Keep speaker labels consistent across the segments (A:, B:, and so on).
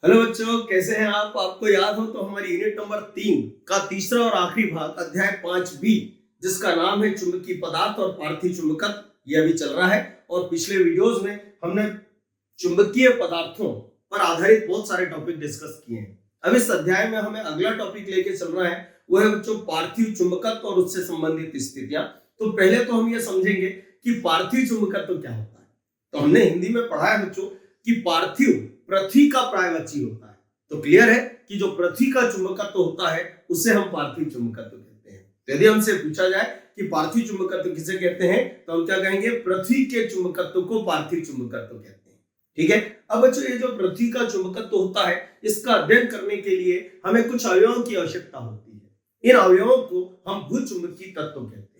A: Hello बच्चों, कैसे हैं आप? आपको याद हो तो हमारी यूनिट नंबर 3 का तीसरा और आखिरी भाग अध्याय 5B, जिसका नाम है चुंबकीय पदार्थ और पार्थिव चुंबकत्व, ये अभी चल रहा है। और पिछले वीडियोस में हमने चुंबकीय पदार्थों पर आधारित बहुत सारे टॉपिक डिस्कस किए हैं। अब इस अध्याय में हमें अगला टॉपिक लेके चल रहा है, वो है बच्चों पार्थिव चुंबकत्व और उससे संबंधित स्थितियां। तो पहले तो हम ये समझेंगे कि पार्थिव चुंबकत्व क्या होता है। तो हमने हिंदी में पढ़ा है बच्चों कि पार्थिव पृथ्वी का पर्यायवाची होता है। तो क्लियर है कि जो पृथ्वी का चुंबकत्व होता है उसे हम पार्थिव चुंबकत्व कहते हैं। तो यदि हमसे पूछा जाए कि पार्थिव चुंबकत्व किसे कहते हैं, तो हम क्या कहेंगे? पृथ्वी के चुंबकत्व को पार्थिव चुंबकत्व कहते हैं। ठीक है। अब बच्चों, ये जो पृथ्वी का चुंबकत्व होता है, इसका अध्ययन करने के लिए हमें कुछ अवयवों की आवश्यकता होती है। इन अवयवों को हम भूचुंबकीय तत्व कहते हैं।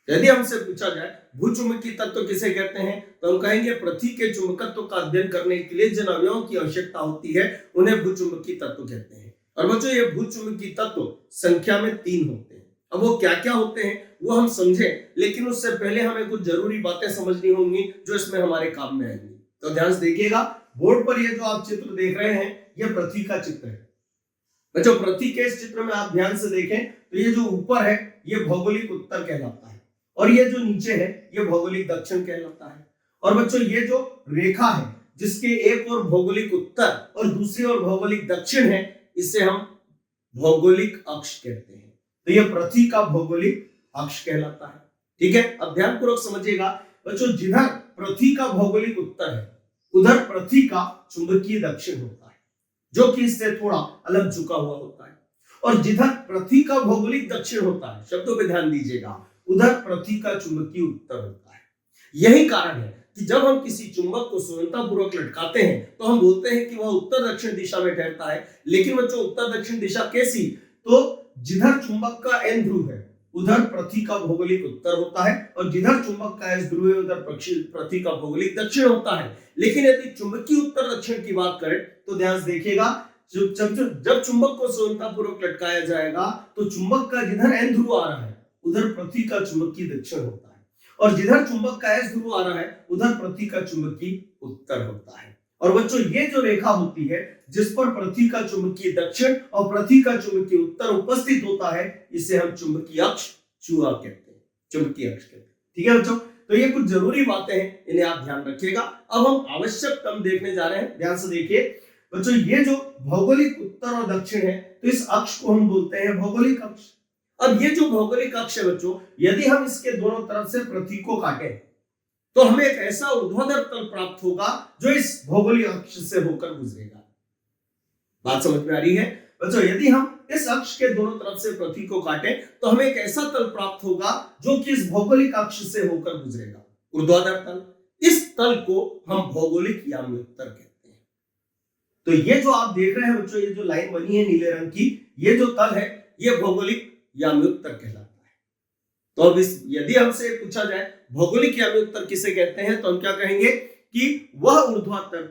A: यदि हमसे पूछा जाए भूचुंबकीय तत्व किसे कहते हैं, तो हम कहेंगे पृथ्वी के चुंबकत्व का अध्ययन करने के लिए जिन अवयवों की आवश्यकता होती है उन्हें भूचुंबकीय तत्व कहते हैं। और बच्चों, ये भूचुंबकीय तत्व संख्या में 3 होते हैं। अब वो क्या क्या होते हैं वो हम समझें, लेकिन उससे पहले हमें कुछ जरूरी बातें समझनी होंगी जो इसमें हमारे काम में आएंगी। तो ध्यान से देखिएगा, बोर्ड पर ये जो आप चित्र देख रहे हैं, ये पृथ्वी का चित्र है। बच्चों, पृथ्वी के इस चित्र में आप ध्यान से देखें तो ये जो ऊपर है ये भौगोलिक उत्तर कहलाता है, और ये जो नीचे है ये भौगोलिक दक्षिण कहलाता है। और बच्चों, ये जो रेखा है जिसके एक ओर भौगोलिक उत्तर और दूसरी ओर भौगोलिक दक्षिण है, इसे हम भौगोलिक अक्ष कहते हैं। तो ये पृथ्वी का भौगोलिक अक्ष कहलाता है। ठीक है। अब ध्यानपूर्वक समझिएगा बच्चों, जिधर पृथ्वी का भौगोलिक उत्तर है उधर पृथ्वी का चुंबकीय दक्षिण होता है, जो कि इससे थोड़ा अलग झुका हुआ होता है। और जिधर पृथ्वी का भौगोलिक दक्षिण होता है, शब्दों पे ध्यान दीजिएगा, उधर पृथ्वी का चुंबकीय उत्तर होता है। यही कारण है कि जब हम किसी चुंबक को सुगमतापूर्वक लटकाते हैं तो हम बोलते हैं कि वह उत्तर दक्षिण दिशा में ठहरता है। लेकिन बच्चों, उत्तर दक्षिण दिशा कैसी? तो जिधर चुंबक का एन ध्रुव है उधर पृथ्वी का भौगोलिक उत्तर होता है, और जिधर चुंबक का एस ध्रुव है उधर पृथ्वी का भौगोलिक दक्षिण होता है। लेकिन यदि चुंबकीय उत्तर दक्षिण की बात करें तो ध्यान से देखिएगा, जब चुंबक को सुगमतापूर्वक लटकाया जाएगा तो चुंबक का जिधर एन ध्रुव आ रहा है उधर पृथ्वी का चुंबकीय दक्षिण होता है, और जिधर चुंबक का एस ध्रुव आ रहा है उधर पृथ्वी का चुंबकीय उत्तर होता है। और बच्चों, ये जो रेखा होती है जिस पर पृथ्वी का चुंबकीय दक्षिण और पृथ्वी का चुंबकीय उत्तर उपस्थित होता है, इसे हम चुंबकीय अक्ष चुआ कहते हैं, चुंबकीय अक्ष कहते हैं। ठीक है बच्चों, तो ये कुछ जरूरी बातें हैं, इन्हें आप ध्यान रखिएगा। अब हम आवश्यक टर्म देखने जा रहे हैं। ध्यान से देखिए बच्चों, ये जो भौगोलिक उत्तर और दक्षिण है, तो इस अक्ष को हम बोलते हैं भौगोलिक अक्ष। अब ये जो भौगोलिक अक्ष है बच्चों, यदि हम इसके दोनों तरफ से पृथ्वी को काटें तो हमें एक ऐसा ऊर्ध्वाधर तल प्राप्त होगा जो इस भौगोलिक अक्ष से होकर गुजरेगा। बात समझ में आ रही है बच्चों? यदि हम इस अक्ष के दोनों तरफ से पृथ्वी को काटें तो हमें एक ऐसा तल प्राप्त होगा जो कि इस भौगोलिक अक्ष से होकर गुजरेगा, ऊर्ध्वाधर तल। इस तल को हम भौगोलिक यामी उत्तर कहते हैं। तो ये जो आप देख रहे हैं बच्चों, ये जो लाइन बनी है नीले रंग की, ये जो तल है ये भौगोलिक यामी उत्तर कहलाता है। तो अब यदि हमसे पूछा जाए भौगोलिक यामी उत्तर किसे कहते हैं, तो हम क्या कहेंगे कि वह ऊर्ध्वाधर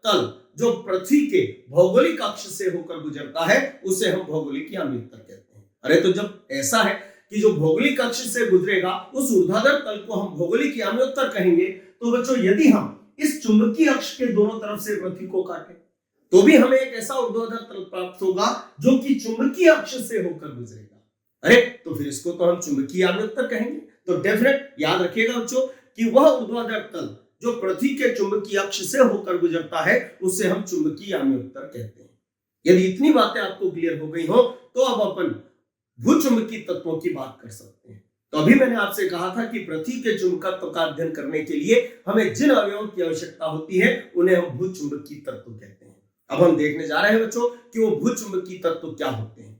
A: तल जो पृथ्वी के भौगोलिक अक्ष से होकर गुजरता है उसे हम भौगोलिक यामी उत्तर कहते हैं। अरे तो जब ऐसा है कि जो भौगोलिक अक्ष से गुजरेगा उस ऊर्ध्वाधर तल को हम भौगोलिक यामी उत्तर कहेंगे, तो बच्चों यदि हम इस चुंबकीय अक्ष के दोनों तरफ से पृथ्वी को काटें तो भी हमें एक ऐसा ऊर्ध्वाधर तल प्राप्त होगा जो कि चुंबकीय अक्ष से होकर गुजरेगा। अरे तो फिर इसको तो हम चुंबकीय यामी उत्तर कहेंगे। तो डेफिनेट याद रखिएगा बच्चों कि वह ऊर्ध्वाधर तल जो पृथ्वी के चुंबकीय अक्ष से होकर गुजरता है उसे हम चुंबकीय यामी उत्तर कहते हैं। यदि इतनी बातें आपको क्लियर हो गई हो तो अब अपन भूचुंबकीय तत्वों की बात कर सकते हैं। तो अभी मैंने आपसे कहा था कि पृथ्वी के चुंबकत्व का अध्ययन करने के लिए हमें जिन अवयवों की आवश्यकता होती है उन्हें हम भूचुंबकीय तत्व कहते हैं। अब हम देखने जा रहे हैं बच्चों कि वो भूचुंबकीय तत्व क्या होते हैं।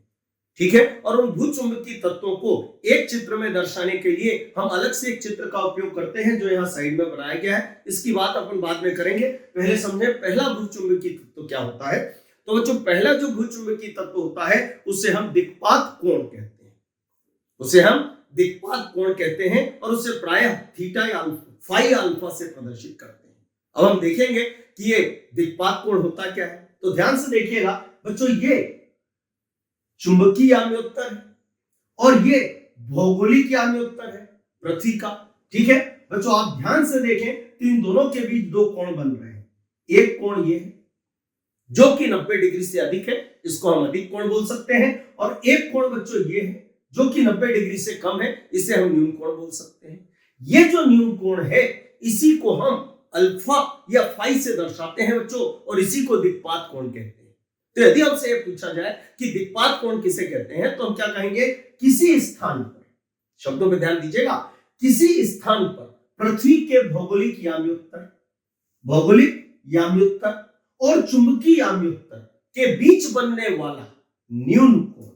A: ठीक है। और उन भूचुंबकीय तत्वों को एक चित्र में दर्शाने के लिए हम अलग से एक चित्र का उपयोग करते हैं जो यहाँ साइड में बनाया गया है। इसकी बात अपन बाद में करेंगे, पहले समझे पहला भूचुंबकीय तत्व क्या होता है। तो बच्चों, पहला जो भूचुंबकीय तत्व होता है उसे हम दिक्पात कोण कहते हैं। उसे हम दिक्पात कोण कहते हैं और उसे प्रायः थीटा या फाई अल्फा से प्रदर्शित करते हैं। अब हम देखेंगे कि ये दिक्पात कोण होता क्या है। तो ध्यान से देखिएगा बच्चों, ये चुंबकीय यामी उत्तर है और ये भौगोलिक यामी उत्तर है पृथ्वी का। ठीक है बच्चों, आप ध्यान से देखें तो इन दोनों के बीच दो कोण बन रहे हैं। एक कोण ये है जो कि 90 डिग्री से अधिक है, इसको हम अधिक कोण बोल सकते हैं, और एक कोण बच्चों ये है जो कि 90 डिग्री से कम है, इसे हम न्यून कोण बोल सकते हैं। ये जो न्यून कोण है इसी को हम अल्फा या फाई से दर्शाते हैं बच्चों, और इसी को दिक्पात कोण कहते हैं। तो यदि हमसे यह पूछा जाए कि दिक्पात कोण किसे कहते हैं, तो हम क्या कहेंगे, किसी स्थान पर, शब्दों पे ध्यान दीजिएगा, किसी स्थान पर पृथ्वी के भौगोलिक याम्योत्तर और चुंबकीय याम्योत्तर के बीच बनने वाला न्यून कोण,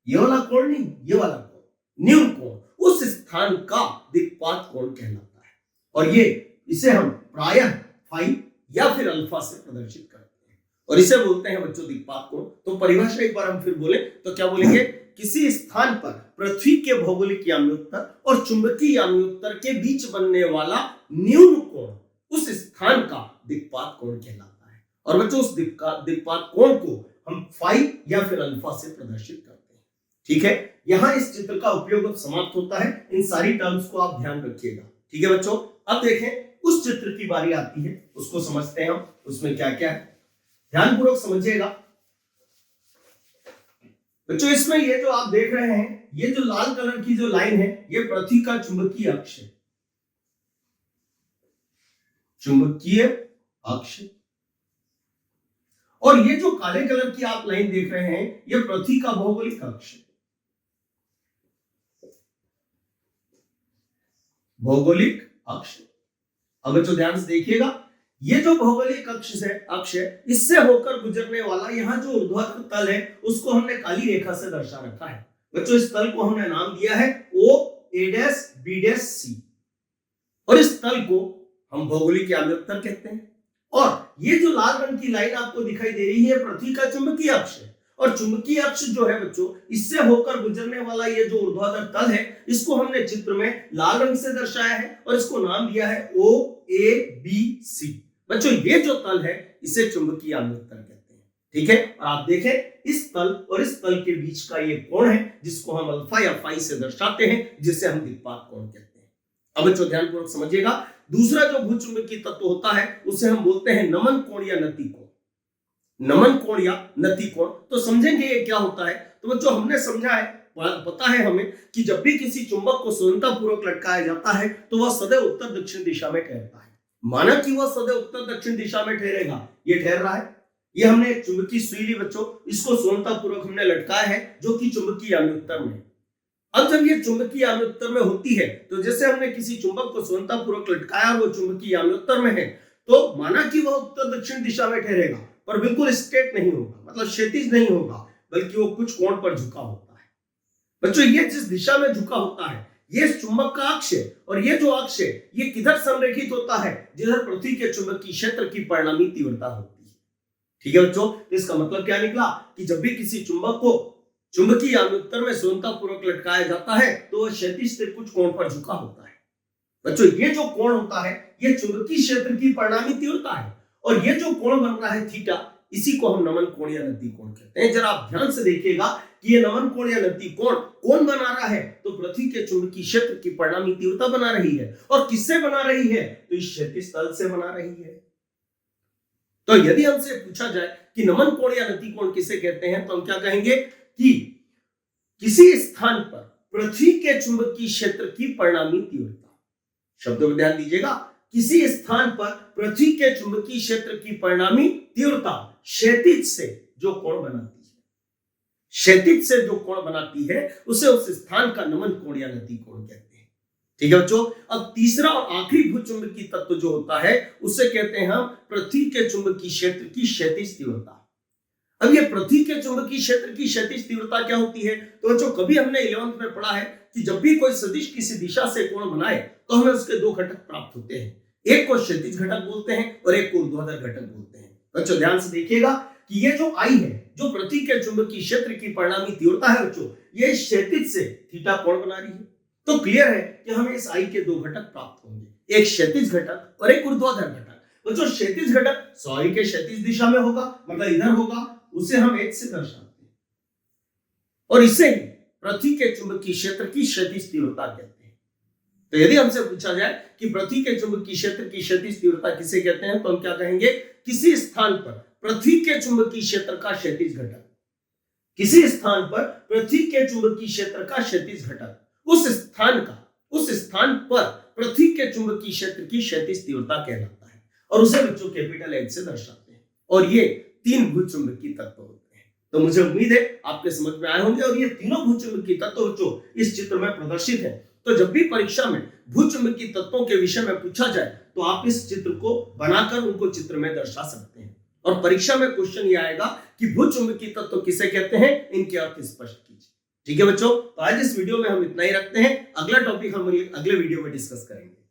A: ये वाला कोण नहीं, ये वाला कोण, न्यून कोण, उस स्थान का दिक्पात कोण कहलाता है। और ये इसे हम प्रायः फाई या फिर अल्फा से प्रदर्शित करते हैं, और इसे बोलते हैं बच्चों दिक्पात कोण। तो परिभाषा एक बार हम फिर बोले तो क्या बोलेंगे, किसी स्थान पर पृथ्वी के भौगोलिक याम्योत्तर और चुंबकीय याम्योत्तर के बीच बनने वाला न्यून कोण उस स्थान का दिक्पात कोण कहलाता है। और बच्चों उस दिक्पात कोण को हम फाई या फिर अल्फा से प्रदर्शित करते हैं। ठीक है, यहां इस चित्र का उपयोग समाप्त होता है। इन सारी टर्म्स को आप ध्यान रखिएगा। ठीक है बच्चों, अब देखें उस चित्र की बारी आती है, उसको समझते हैं हम, उसमें क्या क्या है, ध्यानपूर्वक समझिएगा बच्चों। इसमें ये जो आप देख रहे हैं, ये जो लाल कलर की जो लाइन है, ये पृथ्वी का चुंबकीय अक्ष है, चुंबकीय अक्ष। और ये जो काले कलर की आप लाइन देख रहे हैं, ये पृथ्वी का भौगोलिक अक्ष है, भौगोलिक अक्ष। अब बच्चों ध्यान से देखिएगा, ये जो भौगोलिक अक्ष है, इससे होकर गुजरने वाला यहाँ जो ऊर्ध्वाधर तल है, उसको हमने काली रेखा से दर्शा रखा है बच्चों। इस तल को हमने नाम दिया है OA', और इस तल को हम भौगोलिक याम्योत्तर कहते हैं। और ये जो लाल रंग की लाइन आपको दिखाई दे रही है, पृथ्वी का चुंबकीय अक्ष है, और चुंबकीय अक्ष जो है बच्चों, इससे होकर गुजरने वाला ये जो ऊर्ध्वाधर तल है, इसको हमने चित्र में लाल रंग से दर्शाया है, और इसको नाम दिया है OABC। बच्चों ये जो तल है, इसे चुंबकीय याम्योत्तर कहते हैं। ठीक है, और आप देखें इस तल और इस तल के बीच का ये कोण है, जिसको हम अल्फा या फाई से दर्शाते हैं, जिसे हम दिक्पात कोण कहते हैं। अब बच्चों ध्यानपूर्वक समझिएगा, दूसरा जो भूचुंबकीय तत्व होता है, उसे हम बोलते हैं नमन कोण या नति कोण। नमन कोण या नति कोण, तो समझेंगे ये क्या होता है। तो बच्चों हमने समझा है, पता है हमें कि जब भी किसी चुंबक को स्वतंत्रपूर्वक लटकाया जाता है, तो वह सदैव उत्तर दक्षिण दिशा में ठहरता है। माना कि वह सदैव उत्तर दक्षिण दिशा में ठहरेगा, ये ठहर रहा है। ये हमने एक चुंबकीय सुई ली बच्चों, इसको स्वतंत्रपूर्वक हमने लटकाया है, जो कि चुंबकीय याम्योत्तर में। अब जब ये चुंबकीय याम्योत्तर में होती है, तो जैसे हमने किसी चुंबक को स्वतंत्रपूर्वक लटकाया और वो चुंबकीय याम्योत्तर में है, तो माना कि वह उत्तर दक्षिण दिशा में ठहरेगा, पर बिल्कुल स्ट्रेट नहीं होगा, मतलब क्षैतिज नहीं होगा, बल्कि वो कुछ कोण पर झुका होता है। बच्चों ये जिस दिशा में झुका होता है, ये चुंबक का अक्ष है, और ये जो अक्ष है, ये किधर संरेखित होता है, जिधर पृथ्वी के चुंबकीय क्षेत्र की परिणामी तीव्रता होती है। ठीक है बच्चों, तो इसका मतलब क्या निकला कि जब भी किसी चुंबक को चुंबकीय याम्योत्तर में स्वतंत्रपूर्वक लटकाया जाता है, तो वह क्षैतिज से कुछ कोण पर झुका होता है। बच्चों ये जो कोण होता है, ये चुंबकीय क्षेत्र की परिणामी तीव्रता है, और ये जो कोण बन रहा है थीटा, इसी को हम नमन कोण या नति कोण कहते हैं। जरा आप ध्यान से देखिएगा कि ये नमन कोण या नति कोण कौन बना रहा है, तो पृथ्वी के चुंबकीय क्षेत्र की परिणामी तीव्रता बना रही है। और किससे बना रही है, तो इस क्षैतिज तल से बना रही है। तो यदि हमसे पूछा जाए कि नमन कोण या नति कोण किसे कहते हैं, तो हम क्या कहेंगे कि किसी स्थान पर पृथ्वी के चुंबकीय क्षेत्र की परिणामी तीव्रता, शब्दों में ध्यान दीजिएगा, किसी स्थान पर पृथ्वी के चुंबकीय क्षेत्र की परिणामी तीव्रता क्षैतिज से जो कोण बनाती है, क्षैतिज से जो कोण बनाती है, उसे उस स्थान का नमन कोण या नति कोण कहते हैं। ठीक है बच्चों, अब तीसरा और आखिरी भूचुंबकीय तत्व जो होता है, उसे कहते हैं हम पृथ्वी के चुंबकीय क्षेत्र की क्षैतिज तीव्रता। अब ये पृथ्वी के चुंबकीय क्षेत्र की क्षैतिज तीव्रता क्या होती है, तो बच्चों कभी हमने 11th में पढ़ा है कि जब भी कोई सदिश किसी दिशा से कोण बनाए, तो हमें उसके दो घटक प्राप्त होते हैं, एक को क्षैतिज घटक बोलते हैं और एक को ऊर्ध्वाधर घटक बोलते हैं। बच्चों ध्यान से देखिएगा कि ये जो आई है, जो पृथ्वी के चुंबकीय क्षेत्र की परिणामी तीव्रता है बच्चों, ये क्षैतिज से थीटा कोण बना रही है। तो क्लियर है कि हमें इस आई के दो घटक प्राप्त होंगे, एक क्षैतिज घटक और एक ऊर्ध्वाधर घटक। बच्चों क्षैतिज घटक सॉरी के क्षैतिज दिशा में होगा, मतलब इधर होगा, उसे हम H से दर्शाते हैं, और इसे ही पृथ्वी के चुंबकीय क्षेत्र की क्षैतिज तीव्रता कहते हैं। तो यदि हमसे पूछा जाए कि पृथ्वी के चुंबकीय क्षेत्र की क्षैतिज तीव्रता किसे कहते हैं, तो हम क्या कहेंगे, किसी स्थान पर पृथ्वी के चुंबकीय क्षेत्र का क्षैतिज घटक, किसी स्थान पर पृथ्वी के चुंबकीय क्षेत्र का क्षैतिज घटक, उस स्थान पर पृथ्वी के चुंबकीय क्षेत्र की क्षैतिज तीव्रता कहलाता है और उसे बच्चों कैपिटल H से दर्शाते हैं। और ये 3 भूचुंबकीय तत्व होते हैं। तो मुझे उम्मीद है आपके समझ में आए होंगे और ये तीनों भूचुंबकीय तत्व बच्चों इस चित्र में प्रदर्शित है। तो जब भी परीक्षा में भूचुंबकीय तत्वों के विषय में पूछा जाए तो आप इस चित्र को बनाकर उनको चित्र में दर्शा सकते हैं। और परीक्षा में क्वेश्चन ये आएगा कि भूचुंबकीय तत्व किसे कहते हैं, इनके अर्थ स्पष्ट कीजिए। ठीक है बच्चों, तो आज इस वीडियो में हम इतना ही रखते हैं। अगला टॉपिक हम अगले वीडियो में डिस्कस करेंगे।